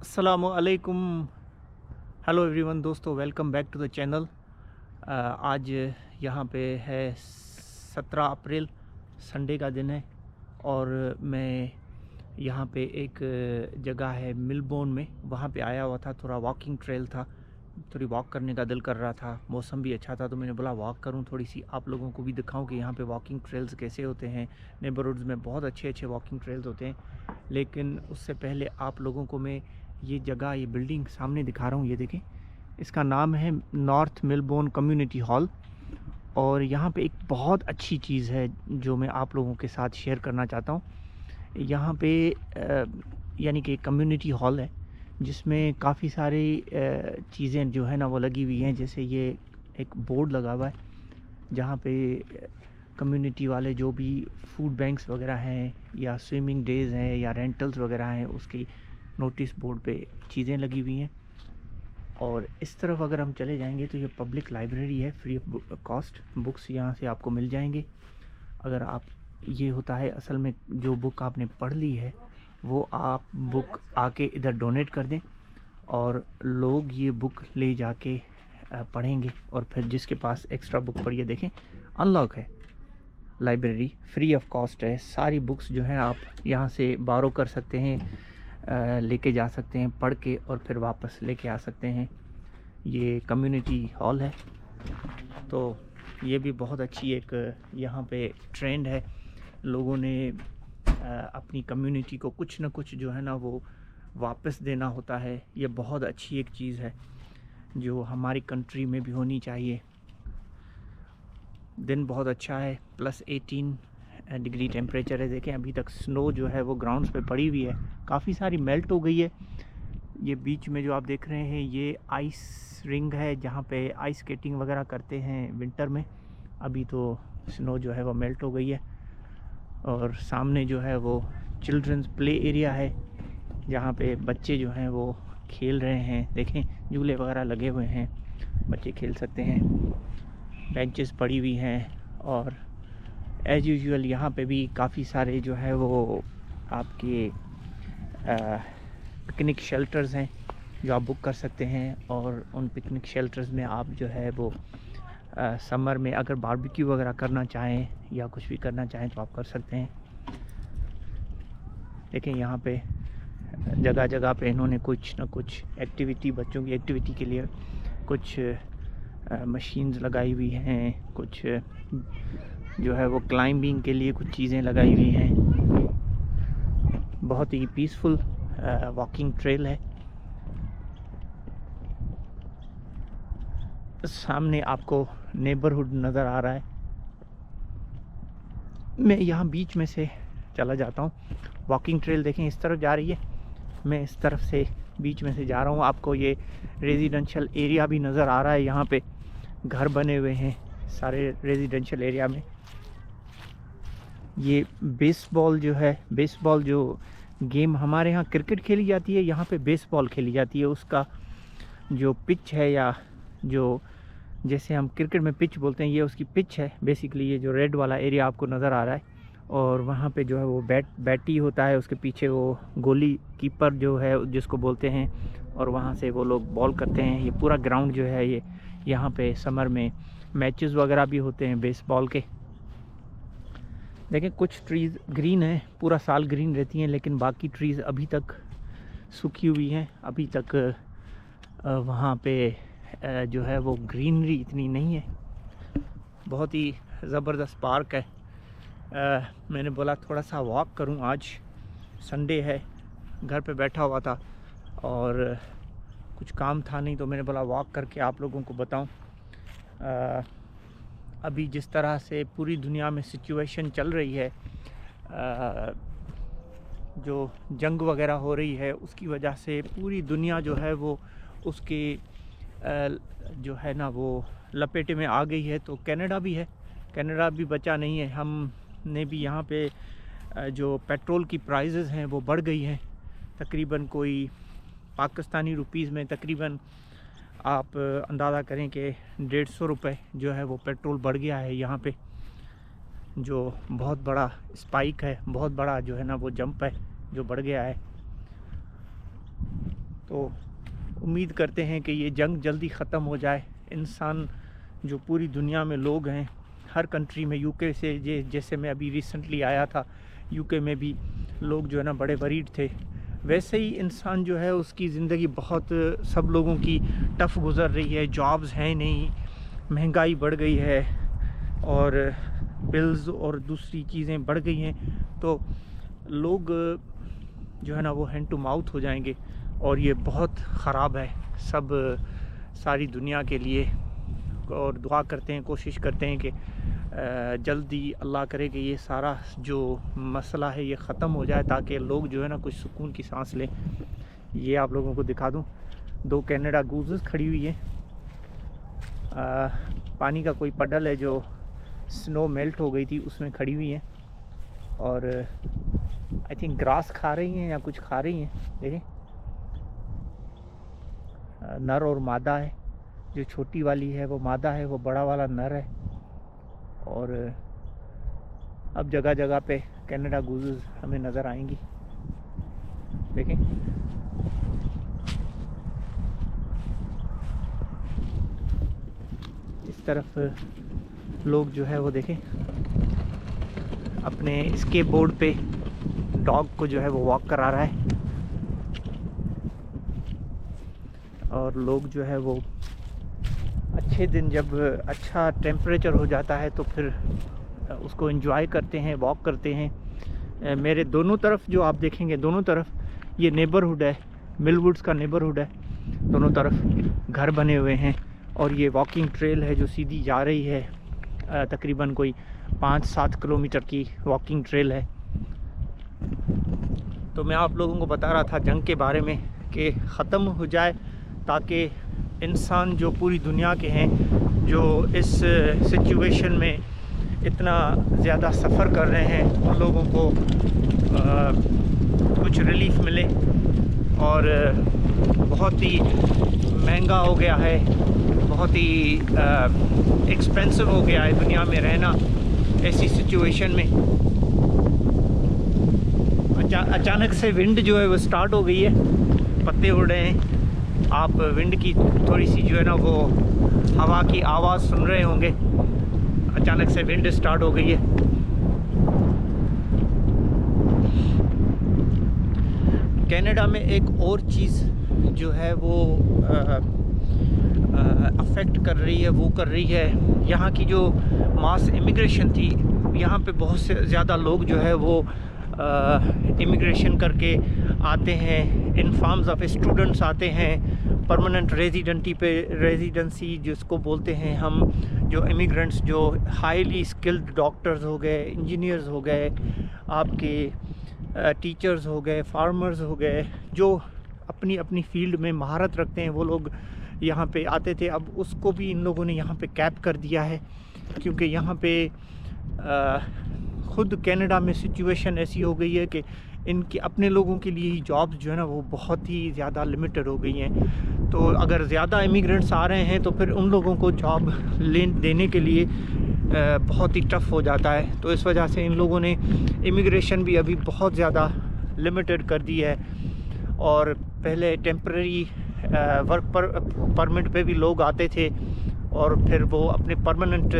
अस्सलामुअलैकुम। Hello everyone दोस्तों, welcome back to the channel. आज यहाँ पे है 17 अप्रैल, संडे का दिन है और मैं यहाँ पे एक जगह है मिलबोर्न में, वहाँ पे आया हुआ था। थोड़ा वॉकिंग ट्रेल था, थोड़ी वॉक करने का दिल कर रहा था, मौसम भी अच्छा था तो मैंने बोला वॉक करूँ थोड़ी सी, आप लोगों को भी दिखाऊं कि यहाँ पे वॉकिंग ट्रेल्स कैसे होते हैं। नेबरहुड्स में बहुत अच्छे अच्छे वॉकिंग ट्रेल्स होते हैं, लेकिन उससे पहले आप लोगों को मैं ये जगह, ये बिल्डिंग सामने दिखा रहा हूँ। ये देखें, इसका नाम है नॉर्थ मेलबोर्न कम्युनिटी हॉल। और यहाँ पे एक बहुत अच्छी चीज़ है जो मैं आप लोगों के साथ शेयर करना चाहता हूँ। यहाँ पे यानी कि कम्युनिटी हॉल है जिसमें काफ़ी सारी चीज़ें जो है ना वो लगी हुई हैं। जैसे ये एक बोर्ड लगा हुआ है जहाँ पे कम्युनिटी वाले जो भी फूड बैंक्स वगैरह हैं या स्विमिंग डेज़ हैं या रेंटल्स वगैरह हैं, उसकी नोटिस बोर्ड पे चीज़ें लगी हुई हैं। और इस तरफ अगर हम चले जाएंगे तो ये पब्लिक लाइब्रेरी है, फ्री ऑफ कॉस्ट बुक्स यहाँ से आपको मिल जाएंगे। अगर आप, ये होता है असल में, जो बुक आपने पढ़ ली है वो आप बुक आके इधर डोनेट कर दें और लोग ये बुक ले जाके पढ़ेंगे। और फिर जिसके पास एक्स्ट्रा बुक पड़ी है, देखें अनलॉक है, लाइब्रेरी फ्री ऑफ कॉस्ट है। सारी बुक्स जो हैं आप यहाँ से बारो कर सकते हैं, लेके जा सकते हैं, पढ़ के और फिर वापस लेके आ सकते हैं। ये कम्युनिटी हॉल है, तो ये भी बहुत अच्छी एक यहाँ पे ट्रेंड है। लोगों ने अपनी कम्युनिटी को कुछ ना कुछ जो है ना वो वापस देना होता है। ये बहुत अच्छी एक चीज़ है जो हमारी कंट्री में भी होनी चाहिए। दिन बहुत अच्छा है, +18 डिग्री टेम्परेचर है। देखें अभी तक स्नो जो है वो ग्राउंड्स पे पड़ी हुई है, काफ़ी सारी मेल्ट हो गई है। ये बीच में जो आप देख रहे हैं ये आइस रिंग है जहाँ पे आइस स्केटिंग वगैरह करते हैं विंटर में। अभी तो स्नो जो है वो मेल्ट हो गई है। और सामने जो है वो चिल्ड्रंस प्ले एरिया है जहाँ पे बच्चे जो हैं वो खेल रहे हैं। देखें झूले वगैरह लगे हुए हैं, बच्चे खेल सकते हैं, बेंचेस पड़ी हुई हैं। और एज़ यूजुअल यहाँ पे भी काफ़ी सारे जो है वो आपके पिकनिक शेल्टर्स हैं जो आप बुक कर सकते हैं। और उन पिकनिक शेल्टर्स में आप जो है वो समर में अगर बारबेक्यू वगैरह करना चाहें या कुछ भी करना चाहें तो आप कर सकते हैं। देखें यहाँ पे जगह जगह पे इन्होंने कुछ ना कुछ एक्टिविटी, बच्चों की एक्टिविटी के लिए कुछ मशीन्स लगाई हुई हैं, कुछ जो है वो क्लाइंबिंग के लिए कुछ चीज़ें लगाई हुई हैं। बहुत ही पीसफुल वॉकिंग ट्रेल है। सामने आपको नेबरहुड नज़र आ रहा है। मैं यहाँ बीच में से चला जाता हूँ। वॉकिंग ट्रेल देखें इस तरफ जा रही है, मैं इस तरफ से बीच में से जा रहा हूँ। आपको ये रेजिडेंशियल एरिया भी नज़र आ रहा है, यहाँ पे घर बने हुए हैं सारे रेजिडेंशियल एरिया में। ये बेसबॉल जो है, बेसबॉल जो गेम हमारे यहाँ क्रिकेट खेली जाती है, यहाँ पे बेसबॉल खेली जाती है। उसका जो पिच है, या जो जैसे हम क्रिकेट में पिच बोलते हैं, ये उसकी पिच है बेसिकली। ये जो रेड वाला एरिया आपको नज़र आ रहा है, और वहाँ पे जो है वो बैटी होता है, उसके पीछे वो गोली कीपर जो है जिसको बोलते हैं, और वहाँ से वो लोग बॉल करते हैं। ये पूरा ग्राउंड जो है ये, यहाँ पे समर में मैचेस वगैरह भी होते हैं बेसबॉल के। देखें कुछ ट्रीज़ ग्रीन है, पूरा साल ग्रीन रहती हैं, लेकिन बाकी ट्रीज़ अभी तक सूखी हुई हैं। अभी तक वहाँ पे जो है वो ग्रीनरी इतनी नहीं है। बहुत ही ज़बरदस्त पार्क है। मैंने बोला थोड़ा सा वॉक करूं, आज संडे है, घर पे बैठा हुआ था और कुछ काम था नहीं, तो मैंने बोला वॉक करके आप लोगों को बताऊं। अभी जिस तरह से पूरी दुनिया में सिचुएशन चल रही है, जो जंग वगैरह हो रही है, उसकी वजह से पूरी दुनिया जो है वो उसके जो है ना वो लपेटे में आ गई है। तो कनाडा भी है, कनाडा भी बचा नहीं है। हमने भी यहाँ पे जो पेट्रोल की प्राइसेस हैं वो बढ़ गई हैं, तकरीबन कोई पाकिस्तानी रुपीज़ में तकरीबन आप अंदाज़ा करें कि 150 रुपये जो है वो पेट्रोल बढ़ गया है यहाँ पे, जो बहुत बड़ा स्पाइक है, बहुत बड़ा जो है ना वो जंप है जो बढ़ गया है। तो उम्मीद करते हैं कि ये जंग जल्दी ख़त्म हो जाए। इंसान जो पूरी दुनिया में लोग हैं, हर कंट्री में, यूके से जैसे मैं अभी रिसेंटली आया था, यूके में भी लोग जो है ना बड़े वरीड थे, वैसे ही इंसान जो है उसकी ज़िंदगी बहुत, सब लोगों की टफ़ गुज़र रही है। जॉब्स हैं नहीं, महंगाई बढ़ गई है और बिल्स और दूसरी चीज़ें बढ़ गई हैं, तो लोग जो है ना वो हैंड टू माउथ हो जाएंगे और ये बहुत ख़राब है सब सारी दुनिया के लिए। और दुआ करते हैं, कोशिश करते हैं कि जल्दी अल्लाह करे कि ये सारा जो मसला है ये ख़त्म हो जाए, ताकि लोग जो है ना कुछ सुकून की सांस लें। ये आप लोगों को दिखा दूं, 2 कनाडा गूज़ेस खड़ी हुई हैं। पानी का कोई पडल है जो स्नो मेल्ट हो गई थी उसमें खड़ी हुई हैं और आई थिंक ग्रास खा रही हैं या कुछ खा रही हैं। देखें, नर और मादा है। जो छोटी वाली है वो मादा है, वो बड़ा वाला नर है। और अब जगह जगह पे कनाडा गूज़ेस हमें नज़र आएंगी। देखें, इस तरफ लोग जो है वो देखें अपने स्केट बोर्ड पे डॉग को जो है वो वॉक करा रहा है और लोग जो है वो अच्छे दिन, जब अच्छा टेम्परेचर हो जाता है तो फिर उसको एंजॉय करते हैं, वॉक करते हैं। मेरे दोनों तरफ जो आप देखेंगे, दोनों तरफ ये नेबरहुड है, मिलवुड्स का नेबरहुड है। दोनों तरफ घर बने हुए हैं और ये वॉकिंग ट्रेल है जो सीधी जा रही है। तकरीबन कोई 5-7 किलोमीटर की वॉकिंग ट्रेल है। तो मैं आप लोगों को बता रहा था जंग के बारे में कि ख़त्म हो जाए, ताकि इंसान जो पूरी दुनिया के हैं, जो इस सिचुएशन में इतना ज़्यादा सफ़र कर रहे हैं, उन लोगों को कुछ रिलीफ मिले। और बहुत ही महंगा हो गया है, बहुत ही एक्सपेंसिव हो गया है दुनिया में रहना ऐसी सिचुएशन में। अचानक से विंड जो है वो स्टार्ट हो गई है, पत्ते उड़ रहे हैं। आप विंड की थोड़ी सी जो है ना वो हवा की आवाज़ सुन रहे होंगे। अचानक से विंड स्टार्ट हो गई है। कनाडा में एक और चीज़ जो है वो अफेक्ट कर रही है, वो कर रही है यहाँ की जो मास इमिग्रेशन थी। यहाँ पे बहुत से ज़्यादा लोग जो है वो इमिग्रेशन करके आते हैं, इन फॉर्म्स ऑफ स्टूडेंट्स आते हैं, परमानेंट रेजिडेंसी जिसको बोलते हैं हम, जो इमिग्रेंट्स जो हाईली स्किल्ड डॉक्टर्स हो गए, इंजीनियर्स हो गए, आपके टीचर्स हो गए, फार्मर्स हो गए, जो अपनी अपनी फील्ड में महारत रखते हैं, वो लोग यहाँ पे आते थे। अब उसको भी इन लोगों ने यहाँ पे कैप कर दिया है, क्योंकि यहाँ पे खुद कनाडा में सिचुएशन ऐसी हो गई है कि इनके अपने लोगों के लिए ही जॉब्स जो है ना वो बहुत ही ज़्यादा लिमिटेड हो गई हैं। तो अगर ज़्यादा इमिग्रेंट्स आ रहे हैं तो फिर उन लोगों को जॉब देने के लिए बहुत ही टफ़ हो जाता है। तो इस वजह से इन लोगों ने इमिग्रेशन भी अभी बहुत ज़्यादा लिमिटेड कर दी है। और पहले टेम्परेरी वर्क परमिट पे भी लोग आते थे और फिर वो अपने परमानेंट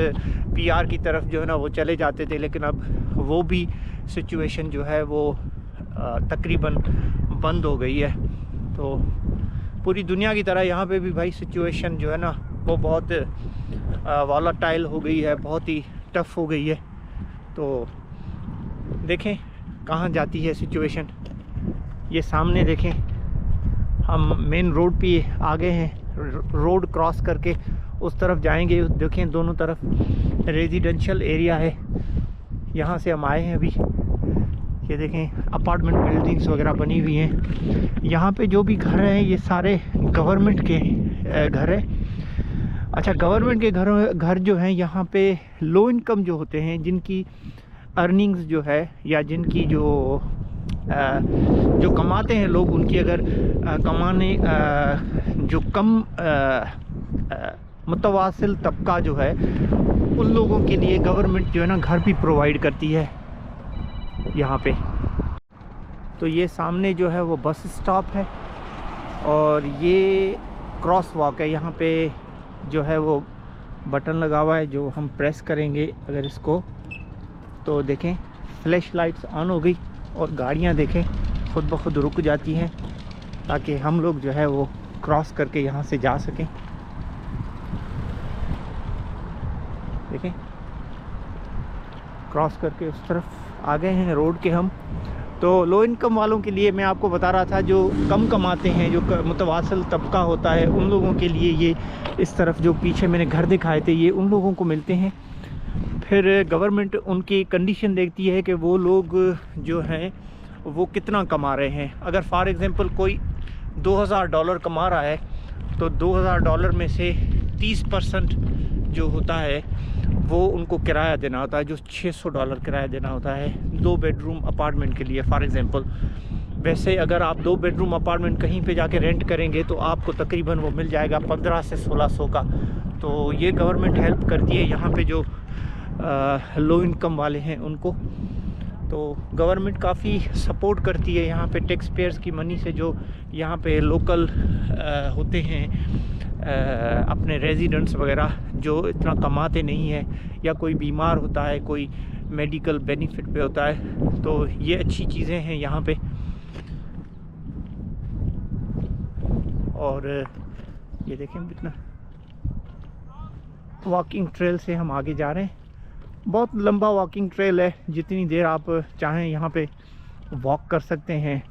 पीआर की तरफ जो है ना वो चले जाते थे, लेकिन अब वो भी सिचुएशन जो है वो तकरीबन बंद हो गई है। तो पूरी दुनिया की तरह यहाँ पे भी भाई सिचुएशन जो है ना वो बहुत वॉलेटाइल हो गई है, बहुत ही टफ़ हो गई है। तो देखें कहाँ जाती है सिचुएशन। ये सामने देखें, हम मेन रोड पे आ गए हैं, रोड क्रॉस करके उस तरफ जाएंगे। देखें दोनों तरफ रेजिडेंशियल एरिया है, यहाँ से हम आए हैं अभी। ये देखें अपार्टमेंट बिल्डिंग्स वगैरह बनी हुई हैं। यहाँ पे जो भी घर हैं ये सारे गवर्नमेंट के घर हैं। अच्छा, गवर्नमेंट के घर जो हैं यहाँ पे लो इनकम जो होते हैं, जिनकी अर्निंग्स जो है या जिनकी जो कमाते हैं लोग, उनकी अगर कमाने जो कम मुतवासिल तबका जो है, उन लोगों के लिए गवर्नमेंट जो है ना घर भी प्रोवाइड करती है यहाँ पे। तो ये सामने जो है वो बस स्टॉप है और ये क्रॉस वॉक है। यहाँ पे जो है वो बटन लगा हुआ है, जो हम प्रेस करेंगे अगर इसको तो देखें फ्लैश लाइट्स ऑन हो गई और गाड़ियाँ देखें खुद ब खुद रुक जाती हैं, ताकि हम लोग जो है वो क्रॉस करके यहाँ से जा सकें। देखें क्रॉस करके उस तरफ आ गए हैं रोड के हम। तो लो इनकम वालों के लिए मैं आपको बता रहा था, जो कम कमाते हैं, जो मुतवासिल तबका होता है, उन लोगों के लिए ये इस तरफ जो पीछे मैंने घर दिखाए थे ये उन लोगों को मिलते हैं। फिर गवर्नमेंट उनकी कंडीशन देखती है कि वो लोग जो हैं वो कितना कमा रहे हैं। अगर फॉर एग्ज़ाम्पल कोई $2000 कमा रहा है तो $2000 में से 30% जो होता है वो उनको किराया देना होता है, जो $600 किराया देना होता है 2 बेडरूम अपार्टमेंट के लिए फॉर एग्ज़ाम्पल। वैसे अगर आप 2 बेडरूम अपार्टमेंट कहीं पे जाके रेंट करेंगे तो आपको तकरीबन वो मिल जाएगा 1500 से 1600 का। तो ये गवर्नमेंट हेल्प करती है यहाँ पे जो लो इनकम वाले हैं उनको। तो गवर्नमेंट काफ़ी सपोर्ट करती है यहाँ पे टैक्स पेयर्स की मनी से, जो यहाँ पे लोकल होते हैं अपने रेजिडेंट्स वगैरह जो इतना कमाते नहीं हैं, या कोई बीमार होता है, कोई मेडिकल बेनिफिट पे होता है। तो ये अच्छी चीज़ें हैं यहाँ पे। और ये देखें कितना वॉकिंग ट्रेल से हम आगे जा रहे हैं। बहुत लंबा वॉकिंग ट्रेल है, जितनी देर आप चाहें यहाँ पे वॉक कर सकते हैं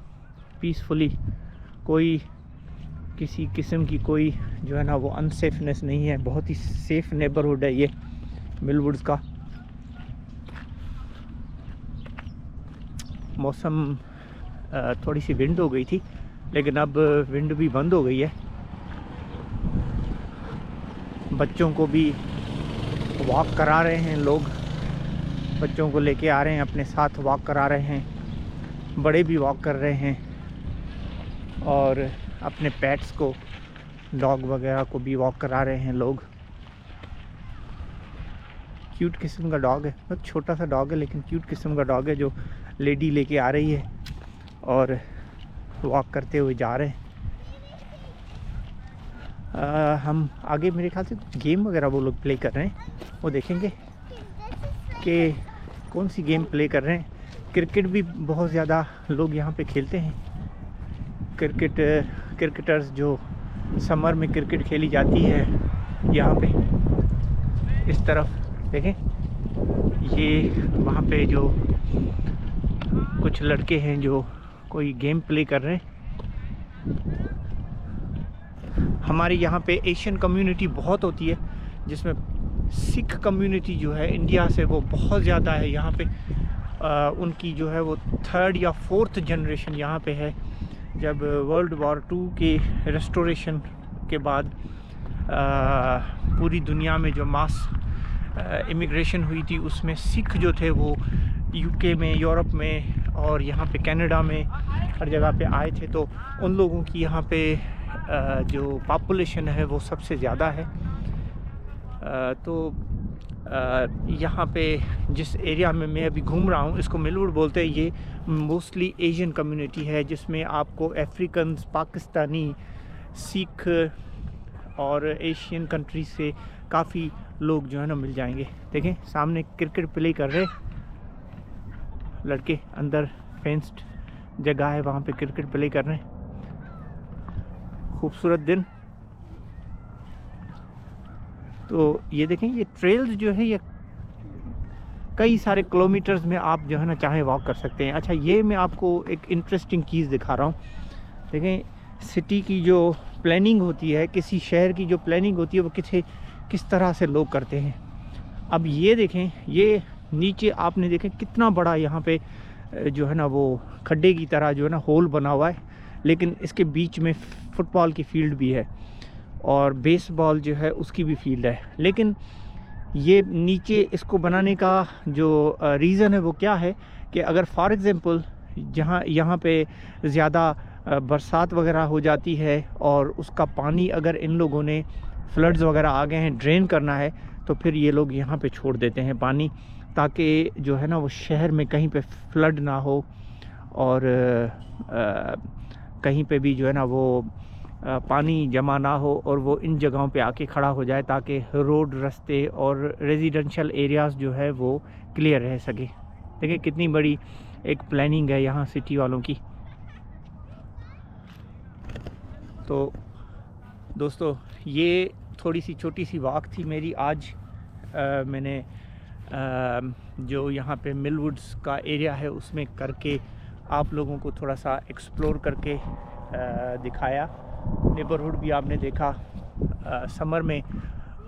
पीसफुली। कोई किसी किस्म की कोई जो है ना वो अनसेफनेस नहीं है। बहुत ही सेफ नेबरहुड है ये मिलवुड्स का। मौसम थोड़ी सी विंड हो गई थी, लेकिन अब विंड भी बंद हो गई है। बच्चों को भी वॉक करा रहे हैं लोग, बच्चों को लेके आ रहे हैं अपने साथ, वॉक करा रहे हैं। बड़े भी वॉक कर रहे हैं और अपने पेट्स को, डॉग वगैरह को भी वॉक करा रहे हैं लोग। क्यूट किस्म का डॉग है, बहुत छोटा सा डॉग है लेकिन क्यूट किस्म का डॉग है, जो लेडी लेके आ रही है और वॉक करते हुए जा रहे हैं। हम आगे मेरे ख्याल से गेम वगैरह वो लोग प्ले कर रहे हैं, वो देखेंगे कि कौन सी गेम प्ले कर रहे हैं। क्रिकेट भी बहुत ज़्यादा लोग यहाँ पे खेलते हैं। क्रिकेटर्स जो समर में क्रिकेट खेली जाती है यहाँ पे इस तरफ देखें, ये वहाँ पे जो कुछ लड़के हैं जो कोई गेम प्ले कर रहे हैं। हमारे यहाँ पे एशियन कम्युनिटी बहुत होती है, जिसमें सिख कम्युनिटी जो है इंडिया से वो बहुत ज़्यादा है यहाँ पे। उनकी जो है वो 3rd या 4th जनरेशन यहाँ पे है। जब वर्ल्ड वॉर 2 के रेस्टोरेशन के बाद पूरी दुनिया में जो मास इमिग्रेशन हुई थी, उसमें सिख जो थे वो यूके में, यूरोप में और यहाँ पे कनाडा में हर जगह पे आए थे। तो उन लोगों की यहाँ पे जो पॉपुलेशन है वो सबसे ज़्यादा है। तो यहाँ पे जिस एरिया में मैं अभी घूम रहा हूँ, इसको मिलवुड बोलते हैं। ये मोस्टली एशियन कम्युनिटी है, जिसमें आपको अफ्रीकन्स, पाकिस्तानी, सिख और एशियन कंट्रीज से काफ़ी लोग जो है ना मिल जाएंगे। देखें सामने क्रिकेट प्ले कर रहे लड़के, अंदर फेंस्ड जगह है वहाँ पे क्रिकेट प्ले कर रहे हैं। खूबसूरत दिन। तो ये देखें, ये ट्रेल्स जो है ये कई सारे किलोमीटर्स में आप जो है ना चाहे वॉक कर सकते हैं। अच्छा, ये मैं आपको एक इंटरेस्टिंग चीज़ दिखा रहा हूँ। देखें सिटी की जो प्लानिंग होती है, किसी शहर की जो प्लानिंग होती है, वो किस तरह से लोग करते हैं। अब ये देखें, ये नीचे आपने देखें कितना बड़ा यहाँ पे जो है ना वो खड्डे की तरह जो है ना होल बना हुआ है, लेकिन इसके बीच में फुटबॉल की फील्ड भी है और बेसबॉल जो है उसकी भी फील्ड है। लेकिन ये नीचे इसको बनाने का जो रीज़न है वो क्या है कि अगर फॉर एग्ज़ाम्पल जहाँ यहाँ पे ज़्यादा बरसात वगैरह हो जाती है और उसका पानी अगर इन लोगों ने फ्लड्स वगैरह आ गए हैं, ड्रेन करना है, तो फिर ये लोग यहाँ पे छोड़ देते हैं पानी, ताकि जो है ना वो शहर में कहीं पे फ्लड ना हो और कहीं पे भी जो है ना वो पानी जमा ना हो और वो इन जगहों पे आके खड़ा हो जाए, ताकि रोड, रास्ते और रेजिडेंशियल एरियाज़ जो है वो क्लियर रह सके। देखिए कितनी बड़ी एक प्लानिंग है यहाँ सिटी वालों की। तो दोस्तों, ये थोड़ी सी छोटी सी वॉक थी मेरी आज। मैंने जो यहाँ पे मिलवुड्स का एरिया है उसमें करके आप लोगों को थोड़ा सा एक्सप्लोर करके दिखाया। नेबरहुड भी आपने देखा। समर में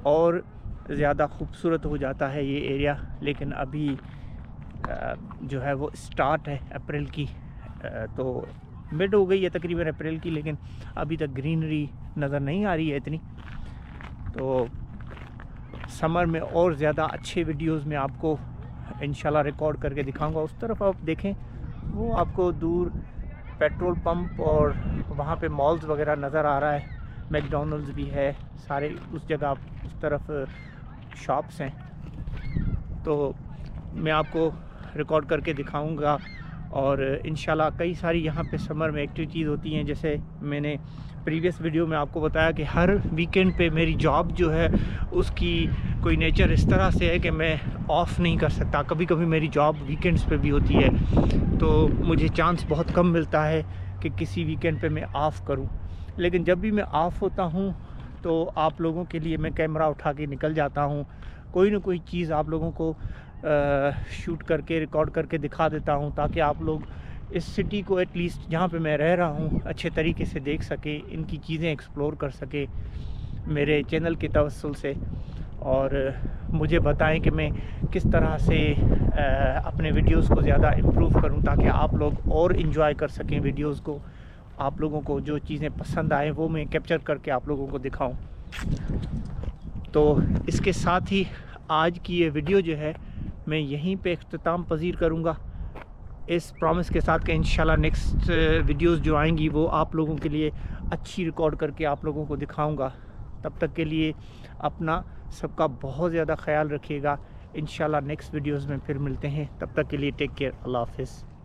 और ज़्यादा खूबसूरत हो जाता है ये एरिया, लेकिन अभी जो है वो स्टार्ट है अप्रैल की, तो मिड हो गई है तकरीबन अप्रैल की, लेकिन अभी तक ग्रीनरी नज़र नहीं आ रही है इतनी। तो समर में और ज़्यादा अच्छे वीडियोस में आपको इंशाल्लाह रिकॉर्ड करके दिखाऊंगा। उस तरफ आप देखें, वो आपको दूर पेट्रोल पंप और वहाँ पे मॉल्स वगैरह नज़र आ रहा है। मैकडॉनल्ड्स भी है, सारे उस जगह उस तरफ शॉप्स हैं। तो मैं आपको रिकॉर्ड करके दिखाऊंगा। और इंशाल्लाह कई सारी यहाँ पे समर में एक्टिविटीज़ होती हैं। जैसे मैंने प्रीवियस वीडियो में आपको बताया कि हर वीकेंड पे मेरी जॉब जो है उसकी कोई नेचर इस तरह से है कि मैं ऑफ़ नहीं कर सकता। कभी कभी मेरी जॉब वीकेंड्स पे भी होती है, तो मुझे चांस बहुत कम मिलता है कि किसी वीकेंड पे मैं ऑफ़ करूं। लेकिन जब भी मैं ऑफ़ होता हूं तो आप लोगों के लिए मैं कैमरा उठा के निकल जाता हूं। कोई ना कोई चीज़ आप लोगों को शूट करके, रिकॉर्ड करके दिखा देता हूं, ताकि आप लोग इस सिटी को एटलीस्ट जहाँ पे मैं रह रहा हूँ अच्छे तरीके से देख सके, इनकी चीज़ें एक्सप्लोर कर सके मेरे चैनल के तवस्सुल से। और मुझे बताएं कि मैं किस तरह से अपने वीडियोस को ज़्यादा इम्प्रूव करूं, ताकि आप लोग और इन्जॉय कर सकें वीडियोस को। आप लोगों को जो चीज़ें पसंद आए वो मैं कैप्चर करके आप लोगों को दिखाऊं। तो इसके साथ ही आज की ये वीडियो जो है मैं यहीं पे इख्तिताम पजीर करूँगा, इस प्रॉमिस के साथ कि इंशाल्लाह नेक्स्ट वीडियोस जो आएंगी वो आप लोगों के लिए अच्छी रिकॉर्ड करके आप लोगों को दिखाऊंगा। तब तक के लिए अपना सबका बहुत ज़्यादा ख्याल रखिएगा। इंशाल्लाह नेक्स्ट वीडियोस में फिर मिलते हैं। तब तक के लिए टेक केयर। अल्लाह हाफ़िज़।